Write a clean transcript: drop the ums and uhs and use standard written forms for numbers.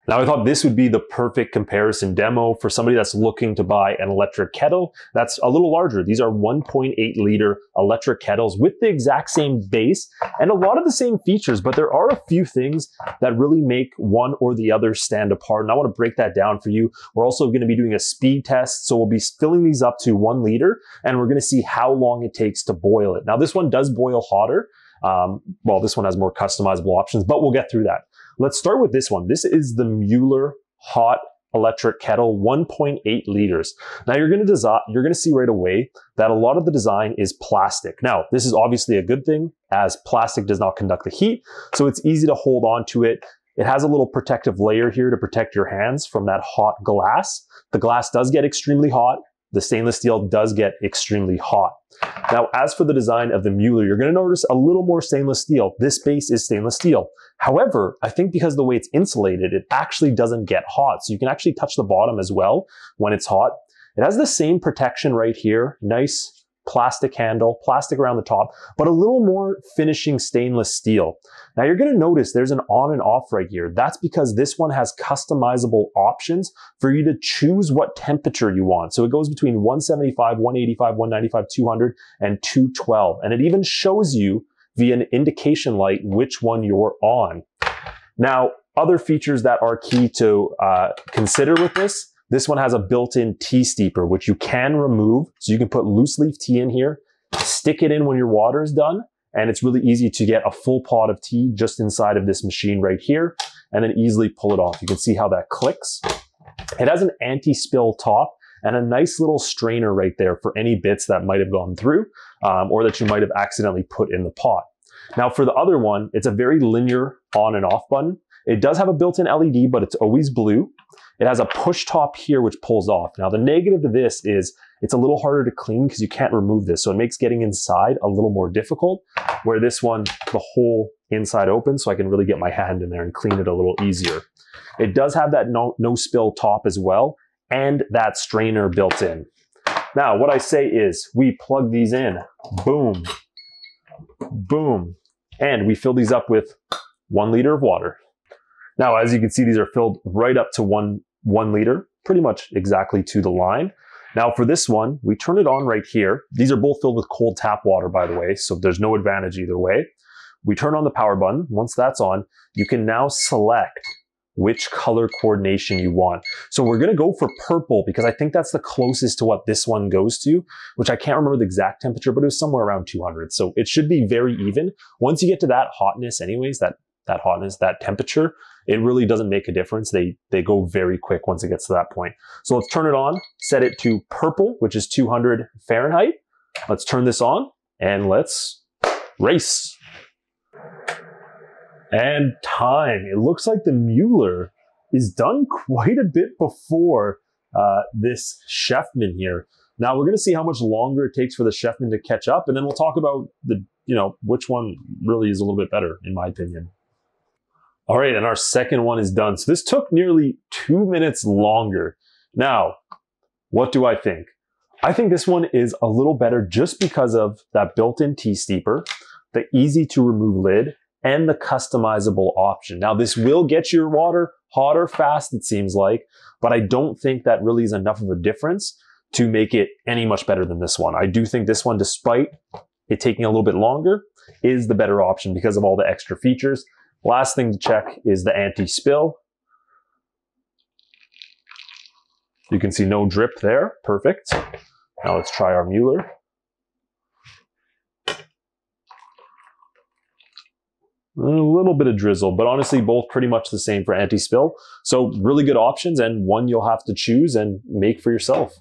Now, I thought this would be the perfect comparison demo for somebody that's looking to buy an electric kettle that's a little larger. These are 1.8 liter electric kettles with the exact same base and a lot of the same features, but there are a few things that really make one or the other stand apart. And I want to break that down for you. We're also going to be doing a speed test. So we'll be filling these up to 1 liter and we're going to see how long it takes to boil it. Now, this one does boil hotter. Well, this one has more customizable options, but we'll get through that. Let's start with this one. This is the Mueller hot electric kettle, 1.8 liters. Now you're going to see right away that a lot of the design is plastic. Now, this is obviously a good thing as plastic does not conduct the heat, so it's easy to hold on to it. It has a little protective layer here to protect your hands from that hot glass. The glass does get extremely hot. The stainless steel does get extremely hot. Now, as for the design of the Mueller, you're going to notice a little more stainless steel. This base is stainless steel. However, I think because of the way it's insulated, it actually doesn't get hot. So you can actually touch the bottom as well when it's hot. It has the same protection right here. Nice plastic handle, plastic around the top, but a little more finishing stainless steel. Now you're going to notice there's an on and off right here. That's because this one has customizable options for you to choose what temperature you want. So it goes between 175, 185, 195, 200, and 212. And it even shows you via an indication light which one you're on. Now, other features that are key to consider with this one has a built-in tea steeper, which you can remove. So you can put loose leaf tea in here, stick it in when your water is done, and it's really easy to get a full pot of tea just inside of this machine right here, and then easily pull it off. You can see how that clicks. It has an anti-spill top and a nice little strainer right there for any bits that might have gone through or that you might have accidentally put in the pot. Now for the other one, it's a very linear on and off button. It does have a built-in LED, but it's always blue. It has a push top here, which pulls off. Now, the negative to this is it's a little harder to clean because you can't remove this. So it makes getting inside a little more difficult, where this one, the whole inside opens, so I can really get my hand in there and clean it a little easier. It does have that no spill top as well, and that strainer built in. Now, what I say is we plug these in, boom, boom, and we fill these up with 1 liter of water. Now, as you can see, these are filled right up to one liter, pretty much exactly to the line. Now for this one, we turn it on right here. These are both filled with cold tap water, by the way, so there's no advantage either way. We turn on the power button. Once that's on, you can now select which color coordination you want. So we're gonna go for purple because I think that's the closest to what this one goes to, which I can't remember the exact temperature, but it was somewhere around 200. So it should be very even. Once you get to that hotness anyways, that hotness, that temperature, it really doesn't make a difference. They go very quick once it gets to that point. So let's turn it on, set it to purple, which is 200 Fahrenheit. Let's turn this on and let's race. And time. It looks like the Mueller is done quite a bit before this Chefman here. Now we're going to see how much longer it takes for the Chefman to catch up, and then we'll talk about which one really is a little bit better in my opinion. All right, and our second one is done. So this took nearly 2 minutes longer. Now, what do I think? I think this one is a little better just because of that built-in tea steeper, the easy to remove lid, and the customizable option. Now, this will get your water hot or fast, it seems like, but I don't think that really is enough of a difference to make it any much better than this one. I do think this one, despite it taking a little bit longer, is the better option because of all the extra features. Last thing to check is the anti-spill. You can see no drip there. Perfect. Now let's try our Mueller. A little bit of drizzle, but honestly, both pretty much the same for anti-spill. So really good options, and one you'll have to choose and make for yourself.